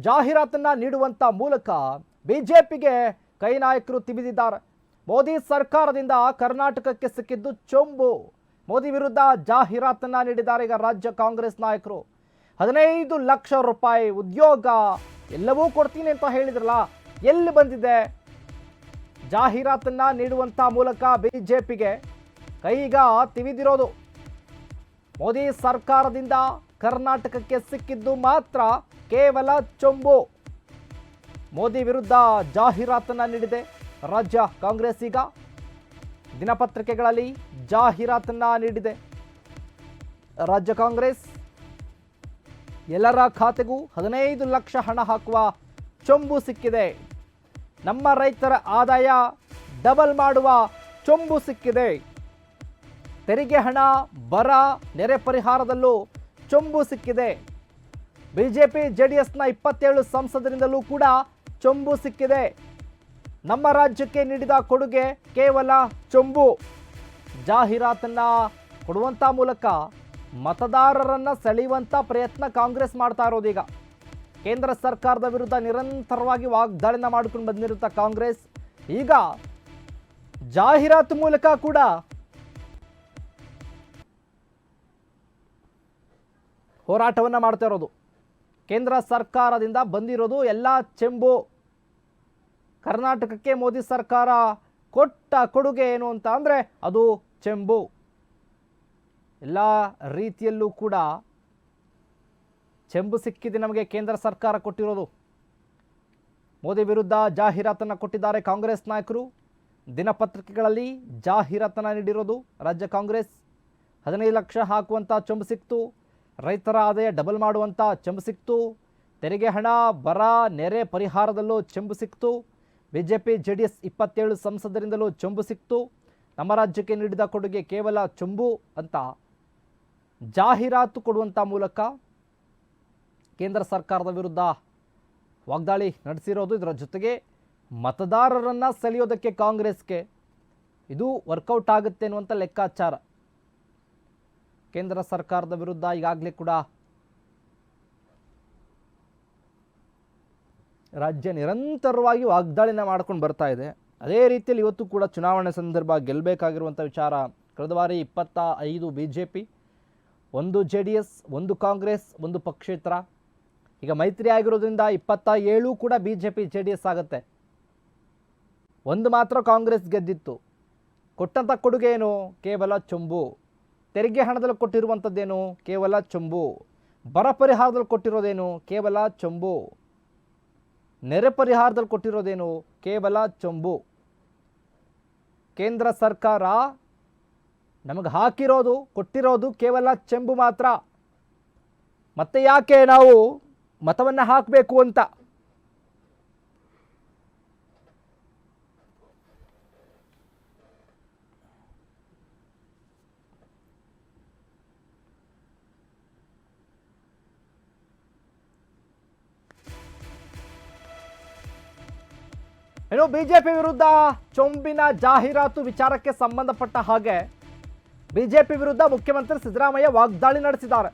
ಜಾಹೀರಾತನ್ನ ನೀಡುವಂತ ಮೂಲಕ ಬಿಜೆಪಿಗೆ ಕೈ ನಾಯಕರು ತಿವಿದಿದ್ದಾರೆ. ಮೋದಿ ಸರ್ಕಾರದಿಂದ ಕರ್ನಾಟಕಕ್ಕೆ ಸಿಕ್ಕಿದ್ದು ಚೊಂಬು. ಮೋದಿ ವಿರುದ್ಧ ಜಾಹೀರಾತನ್ನ ನೀಡಿದ್ದಾರೆ ಈಗ ರಾಜ್ಯ ಕಾಂಗ್ರೆಸ್ ನಾಯಕರು. 15 ಲಕ್ಷ ರೂಪಾಯಿ ಉದ್ಯೋಗ ಎಲ್ಲವೂ ಕೊಡ್ತೀನಿ ಅಂತ ಹೇಳಿದ್ರಲ್ಲ, ಎಲ್ಲಿ ಬಂದಿದೆ? ಜಾಹೀರಾತನ್ನ ನೀಡುವಂತ ಮೂಲಕ ಬಿಜೆಪಿಗೆ ಕೈಗ ತಿವಿದಿರೋದು. ಮೋದಿ ಸರ್ಕಾರದಿಂದ ಕರ್ನಾಟಕಕ್ಕೆ ಸಿಕ್ಕಿದ್ದು ಮಾತ್ರ ಕೇವಲ ಚೊಂಬು. ಮೋದಿ ವಿರುದ್ಧ ಜಾಹೀರಾತನ್ನ ನೀಡಿದೆ ರಾಜ್ಯ ಕಾಂಗ್ರೆಸ್. ಈಗ ದಿನಪತ್ರಿಕೆಗಳಲ್ಲಿ ಜಾಹೀರಾತನ್ನ ನೀಡಿದೆ ರಾಜ್ಯ ಕಾಂಗ್ರೆಸ್. ಎಲ್ಲರ ಖಾತೆಗೂ 15 ಲಕ್ಷ ಹಣ ಹಾಕುವ ಚೊಂಬು ಸಿಕ್ಕಿದೆ. ನಮ್ಮ ರೈತರ ಆದಾಯ ಡಬಲ್ ಮಾಡುವ ಚೊಂಬು ಸಿಕ್ಕಿದೆ. ತೆರಿಗೆ ಹಣ, ಬರ, ನೆರೆ ಪರಿಹಾರದಲ್ಲೂ ಚೊಂಬು ಸಿಕ್ಕಿದೆ. ಬಿಜೆಪಿ ಜೆಡಿಎಸ್ನ 27 ಸಂಸದರಿಂದಲೂ ಕೂಡ ಚೊಂಬು ಸಿಕ್ಕಿದೆ. ನಮ್ಮ ರಾಜ್ಯಕ್ಕೆ ನೀಡಿದ ಕೊಡುಗೆ ಕೇವಲ ಚೊಂಬು. ಜಾಹೀರಾತನ್ನ ಕೊಡುವಂಥ ಮೂಲಕ ಮತದಾರರನ್ನ ಸೆಳೆಯುವಂಥ ಪ್ರಯತ್ನ ಕಾಂಗ್ರೆಸ್ ಮಾಡ್ತಾ ಇರೋದೀಗ. ಕೇಂದ್ರ ಸರ್ಕಾರದ ವಿರುದ್ಧ ನಿರಂತರವಾಗಿ ವಾಗ್ದಾಳಿನ ಮಾಡಿಕೊಂಡು ಬಂದಿರುತ್ತ ಕಾಂಗ್ರೆಸ್ ಈಗ ಜಾಹೀರಾತು ಮೂಲಕ ಕೂಡ ಹೋರಾಟವನ್ನು ಮಾಡ್ತಾ ಇರೋದು. ಕೇಂದ್ರ ಸರ್ಕಾರದಿಂದ ಬಂದಿರೋದು ಎಲ್ಲ ಚೆಂಬು. ಕರ್ನಾಟಕಕ್ಕೆ ಮೋದಿ ಸರ್ಕಾರ ಕೊಟ್ಟ ಕೊಡುಗೆ ಏನು ಅಂತ ಅಂದರೆ ಅದು ಚೆಂಬು. ಎಲ್ಲ ರೀತಿಯಲ್ಲೂ ಕೂಡ ಚೆಂಬು ಸಿಕ್ಕಿದೆ ನಮಗೆ. ಕೇಂದ್ರ ಸರ್ಕಾರ ಕೊಟ್ಟಿರೋದು. ಮೋದಿ ವಿರುದ್ಧ ಜಾಹೀರಾತನ್ನು ಕೊಟ್ಟಿದ್ದಾರೆ ಕಾಂಗ್ರೆಸ್ ನಾಯಕರು. ದಿನಪತ್ರಿಕೆಗಳಲ್ಲಿ ಜಾಹೀರಾತನ್ನು ನೀಡಿರೋದು ರಾಜ್ಯ ಕಾಂಗ್ರೆಸ್. 15 ಲಕ್ಷ ಹಾಕುವಂಥ ಚೊಂಬು ಸಿಕ್ತು. ರೈತರ ಆದಾಯ ಡಬಲ್ ಮಾಡುವಂಥ ಚೆಂಬು ಸಿಕ್ತು. ತೆರಿಗೆ ಹಣ, ಬರ, ನೆರೆ ಪರಿಹಾರದಲ್ಲೂ ಚೆಂಬು ಸಿಕ್ತು. ಬಿಜೆಪಿ ಜೆಡಿಎಸ್ 27 ಸಂಸದರಿಂದಲೂ ಚೊಂಬು ಸಿಕ್ತು. ನಮ್ಮ ರಾಜ್ಯಕ್ಕೆ ನೀಡಿದ ಕೊಡುಗೆ ಕೇವಲ ಚೊಂಬು ಅಂತ ಜಾಹೀರಾತು ಕೊಡುವಂಥ ಮೂಲಕ ಕೇಂದ್ರ ಸರ್ಕಾರದ ವಿರುದ್ಧ ವಾಗ್ದಾಳಿ ನಡೆಸಿರೋದು. ಇದರ ಜೊತೆಗೆ ಮತದಾರರನ್ನು ಸೆಳೆಯೋದಕ್ಕೆ ಕಾಂಗ್ರೆಸ್ಗೆ ಇದು ವರ್ಕೌಟ್ ಆಗುತ್ತೆ ಅನ್ನುವಂಥ ಲೆಕ್ಕಾಚಾರ. ಕೇಂದ್ರ ಸರ್ಕಾರದ ವಿರುದ್ಧ ಈಗಾಗಲೇ ಕೂಡ ರಾಜ್ಯ ನಿರಂತರವಾಗಿ ವಾಗ್ದಾಳಿನ ಮಾಡ್ಕೊಂಡು ಬರ್ತಾ ಇದೆ. ಅದೇ ರೀತಿಯಲ್ಲಿ ಇವತ್ತು ಕೂಡ ಚುನಾವಣೆ ಸಂದರ್ಭ ಗೆಲ್ಲಬೇಕಾಗಿರುವಂಥ ವಿಚಾರ. ಕಳೆದ ಬಾರಿ 25 ಬಿಜೆಪಿ, 1 JDS, 1 ಕಾಂಗ್ರೆಸ್, 1 ಪಕ್ಷೇತರ. ಈಗ ಮೈತ್ರಿ ಆಗಿರೋದ್ರಿಂದ 27 ಕೂಡ ಬಿಜೆಪಿ JDS ಆಗುತ್ತೆ. 1 ಮಾತ್ರ ಕಾಂಗ್ರೆಸ್ ಗೆದ್ದಿತ್ತು. ಕೊಟ್ಟಂಥ ಕೊಡುಗೆ ಏನು? ಕೇವಲ ಚೊಂಬು. ತೆರಿಗೆ ಹಣದಲ್ಲಿ ಕೊಟ್ಟಿರುವಂಥದ್ದೇನು? ಕೇವಲ ಚೊಂಬು. ಬರ ಪರಿಹಾರದಲ್ಲಿ ಕೊಟ್ಟಿರೋದೇನು? ಕೇವಲ ಚೊಂಬು. ನೆರೆ ಪರಿಹಾರದಲ್ಲಿ ಕೊಟ್ಟಿರೋದೇನು? ಕೇವಲ ಚೊಂಬು. ಕೇಂದ್ರ ಸರ್ಕಾರ ನಮಗೆ ಹಾಕಿರೋದು, ಕೊಟ್ಟಿರೋದು ಕೇವಲ ಚೆಂಬು ಮಾತ್ರ. ಮತ್ತೆ ಯಾಕೆ ನಾವು ಮತವನ್ನು ಹಾಕಬೇಕು ಅಂತ ಇನ್ನು ಬಿಜೆಪಿ ವಿರುದ್ಧ ಚೊಂಬಿನ ಜಾಹೀರಾತು ವಿಚಾರಕ್ಕೆ ಸಂಬಂಧಪಟ್ಟ ಹಾಗೆ ಬಿಜೆಪಿ ವಿರುದ್ಧ ಮುಖ್ಯಮಂತ್ರಿ ಸಿದ್ದರಾಮಯ್ಯ ವಾಗ್ದಾಳಿ ನಡೆಸಿದ್ದಾರೆ.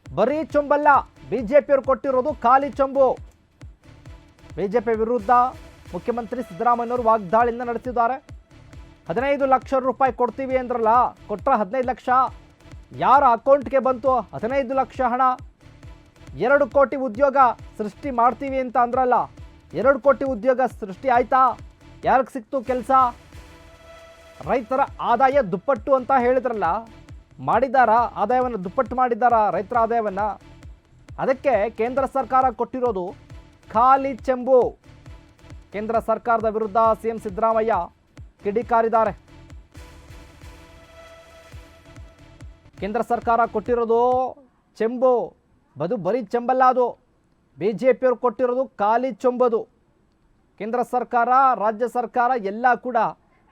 ಬರೀ ಚೊಂಬಲ್ಲ, ಬಿಜೆಪಿಯವರು ಕೊಟ್ಟಿರೋದು ಖಾಲಿ ಚೊಂಬು. ಬಿಜೆಪಿ ವಿರುದ್ಧ ಮುಖ್ಯಮಂತ್ರಿ ಸಿದ್ದರಾಮಯ್ಯವರು ವಾಗ್ದಾಳಿಯಿಂದ ನಡೆಸಿದ್ದಾರೆ. 15 ಲಕ್ಷ ರೂಪಾಯಿ ಕೊಡ್ತೀವಿ ಅಂದ್ರಲ್ಲ, ಕೊಟ್ಟರೆ 15 ಲಕ್ಷ ಯಾರ ಅಕೌಂಟ್ಗೆ ಬಂತು? 15 ಲಕ್ಷ ಹಣ. 2 ಕೋಟಿ ಉದ್ಯೋಗ ಸೃಷ್ಟಿ ಮಾಡ್ತೀವಿ ಅಂತ ಅಂದ್ರಲ್ಲ, 2 ಕೋಟಿ ಉದ್ಯೋಗ ಸೃಷ್ಟಿ ಆಯ್ತಾ? ಯಾರಿಗೆ ಸಿಕ್ತು ಕೆಲಸ? ರೈತರ ಆದಾಯ ದುಪ್ಪಟ್ಟು ಅಂತ ಹೇಳಿದ್ರಲ್ಲ, ಮಾಡಿದ್ದಾರಾ? ಆದಾಯವನ್ನು ದುಪ್ಪಟ್ಟು ಮಾಡಿದ್ದಾರಾ ರೈತರ ಆದಾಯವನ್ನು? ಅದಕ್ಕೆ ಕೇಂದ್ರ ಸರ್ಕಾರ ಕೊಟ್ಟಿರೋದು ಖಾಲಿ ಚೆಂಬು. ಕೇಂದ್ರ ಸರ್ಕಾರದ ವಿರುದ್ಧ ಸಿಎಂ ಸಿದ್ದರಾಮಯ್ಯ ಕಿಡಿಕಾರಿದ್ದಾರೆ. ಕೇಂದ್ರ ಸರ್ಕಾರ ಕೊಟ್ಟಿರೋದು ಚೆಂಬು, ಬರೀ ಚೆಂಬಲ್ಲ, ಅದು ಬಿಜೆಪಿಯವರು ಕೊಟ್ಟಿರೋದು ಖಾಲಿ ಚೊಂಬದು. ಕೇಂದ್ರ ಸರ್ಕಾರ, ರಾಜ್ಯ ಸರ್ಕಾರ ಎಲ್ಲ ಕೂಡ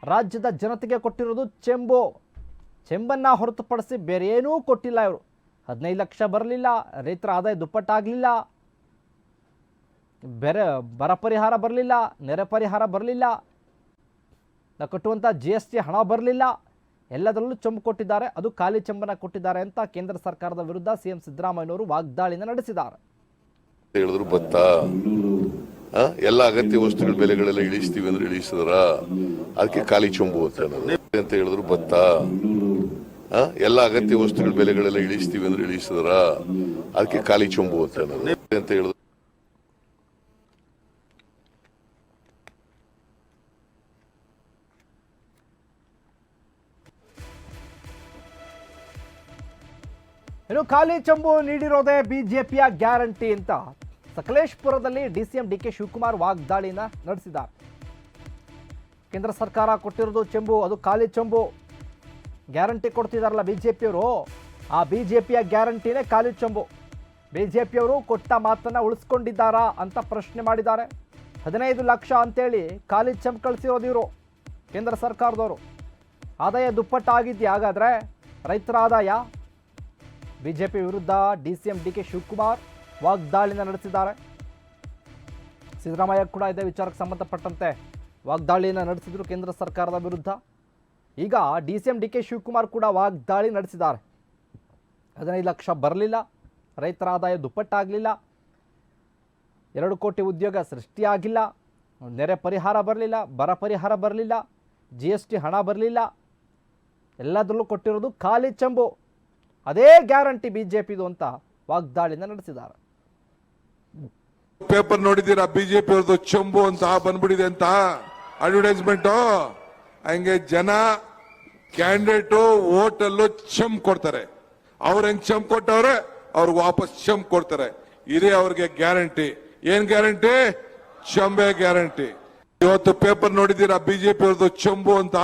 ರಾಜ್ಯದ ಜನತೆಗೆ ಕೊಟ್ಟಿರೋದು ಚೆಂಬು. ಚೆಂಬನ್ನು ಹೊರತುಪಡಿಸಿ ಬೇರೆ ಏನೂ ಕೊಟ್ಟಿಲ್ಲ ಇವರು. 15 ಲಕ್ಷ ಬರಲಿಲ್ಲ, ರೈತರ ಆದಾಯ ದುಪ್ಪಟ್ಟಾಗಲಿಲ್ಲ, ಬರ ಪರಿಹಾರ ಬರಲಿಲ್ಲ, ನೆರೆ ಪರಿಹಾರ ಬರಲಿಲ್ಲ, ನಾವು ಕಟ್ಟುವಂಥ GST ಹಣ ಬರಲಿಲ್ಲ. ಎಲ್ಲದರಲ್ಲೂ ಚೊಂಬು ಕೊಟ್ಟಿದ್ದಾರೆ, ಅದು ಖಾಲಿ ಚೆಂಬನ್ನು ಕೊಟ್ಟಿದ್ದಾರೆ ಅಂತ ಕೇಂದ್ರ ಸರ್ಕಾರದ ವಿರುದ್ಧ ಸಿಎಂ ಸಿದ್ದರಾಮಯ್ಯನವರು ವಾಗ್ದಾಳಿನ ನಡೆಸಿದ್ದಾರೆ. ಹೇಳಿದ್ರು ಭತ್ತ ಎಲ್ಲ ಅಗತ್ಯ ವಸ್ತುಗಳ ಬೆಲೆಗಳೆಲ್ಲ ಇಳಿಸ್ತೀವಿ ಅಂದ್ರೆ ಇಳಿಸಿದ್ರ ಅದಕ್ಕೆ ಖಾಲಿ ಚೊಂಬು ಅಂತ ಹೇಳಿದ್ರು ಭತ್ತ ಎಲ್ಲ ಅಗತ್ಯ ವಸ್ತುಗಳ ಬೆಲೆಗಳೆಲ್ಲ ಇಳಿಸ್ತೀವಿ ಅಂದ್ರೆ ಇಳಿಸಿದ್ರ ಅದಕ್ಕೆ ಖಾಲಿ ಚೊಂಬು ಅಂತ ಹೇಳಿದ್ರು. ಇನ್ನು ಖಾಲಿ ಚಂಬು ನೀಡಿರೋದೇ ಬಿಜೆಪಿಯ ಗ್ಯಾರಂಟಿ ಅಂತ ಸಕಲೇಶಪುರದಲ್ಲಿ ಡಿಸಿಎಂ ಡಿಕೆ ಶಿವಕುಮಾರ್ ವಾಗ್ದಾಳಿನ ನಡೆಸಿದ್ದಾರೆ. ಕೇಂದ್ರ ಸರ್ಕಾರ ಕೊಟ್ಟಿರೋದು ಚೆಂಬು, ಅದು ಖಾಲಿ ಚೆಂಬು. ಗ್ಯಾರಂಟಿ ಕೊಡ್ತಿದಾರಲ್ಲ ಬಿಜೆಪಿಯವರು, ಆ ಬಿಜೆಪಿಯ ಗ್ಯಾರಂಟಿನೇ ಖಾಲಿ ಚೆಂಬು. ಬಿಜೆಪಿಯವರು ಕೊಟ್ಟ ಮಾತನ್ನ ಉಳಿಸ್ಕೊಂಡಿದ್ದಾರಾ ಅಂತ ಪ್ರಶ್ನೆ ಮಾಡಿದ್ದಾರೆ. 15 ಲಕ್ಷ ಅಂತೇಳಿ ಖಾಲಿ ಚೆಂಬು ಕಳಿಸಿರೋದು ಇವರು ಕೇಂದ್ರ ಸರ್ಕಾರದವರು. ಆದಾಯ ದುಪ್ಪಟ್ಟಾಗಿದೆಯಾ ಹಾಗಾದ್ರೆ ರೈತರ ಆದಾಯ? ಬಿಜೆಪಿ ವಿರುದ್ಧ ಡಿಸಿಎಂ ಡಿಕೆ ಶಿವಕುಮಾರ್ ವಾಗ್ದಾಳಿನ ನಡೆಸಿದ್ದಾರೆ. ಸಿದ್ದರಾಮಯ್ಯ ಕೂಡ ಇದೇ ವಿಚಾರಕ್ಕೆ ಸಂಬಂಧಪಟ್ಟಂತೆ ವಾಗ್ದಾಳಿಯನ್ನು ನಡೆಸಿದ್ರು ಕೇಂದ್ರ ಸರ್ಕಾರದ ವಿರುದ್ಧ. ಈಗ ಡಿಸಿಎಂ ಡಿಕೆ ಶಿವಕುಮಾರ್ ಕೂಡ ವಾಗ್ದಾಳಿ ನಡೆಸಿದ್ದಾರೆ. 15 ಲಕ್ಷ ಬರಲಿಲ್ಲ, ರೈತರ ಆದಾಯ ದುಪ್ಪಟ್ಟಾಗಲಿಲ್ಲ, 2 ಕೋಟಿ ಉದ್ಯೋಗ ಸೃಷ್ಟಿಯಾಗಿಲ್ಲ, ನೆರೆ ಪರಿಹಾರ ಬರಲಿಲ್ಲ, ಬರ ಪರಿಹಾರ ಬರಲಿಲ್ಲ, GST ಹಣ ಬರಲಿಲ್ಲ, ಎಲ್ಲದರಲ್ಲೂ ಕೊಟ್ಟಿರೋದು ಖಾಲಿ ಚೆಂಬು. ಅದೇ ಗ್ಯಾರಂಟಿ ಬಿಜೆಪಿದು ಅಂತ ವಾಗ್ದಾಳಿನ ನಡೆಸಿದ್ದಾರೆ. ಪೇಪರ್ ನೋಡಿದ್ದೀರಾ? ಬಿಜೆಪಿ ಅವ್ರದ್ದು ಚೆಂಬು ಅಂತ ಬಂದ್ಬಿಟ್ಟಿದೆ ಅಂತ ಅಡ್ವರ್ಟೈಸ್ಮೆಂಟ್. ಹಂಗೆ ಜನ ಕ್ಯಾಂಡಿಡೇಟ್ ಹೋಟೆಲ್ ಚೆಂಬ್ ಕೊಡ್ತಾರೆ. ಅವ್ರ ಹೆಂಗ್ ಚೆಂಬ್ ಕೊಟ್ಟವ್ರೆ ಅವ್ರಿಗೆ ವಾಪಸ್ ಚೆಂಬ್ ಕೊಡ್ತಾರೆ. ಇದೇ ಅವ್ರಿಗೆ ಗ್ಯಾರಂಟಿ. ಏನ್ ಗ್ಯಾರಂಟಿ? ಚೆಂಬೆ ಗ್ಯಾರಂಟಿ. ಇವತ್ತು ಪೇಪರ್ ನೋಡಿದ್ದೀರಾ? ಬಿಜೆಪಿ ಅವ್ರದ್ದು ಚೆಂಬು ಅಂತ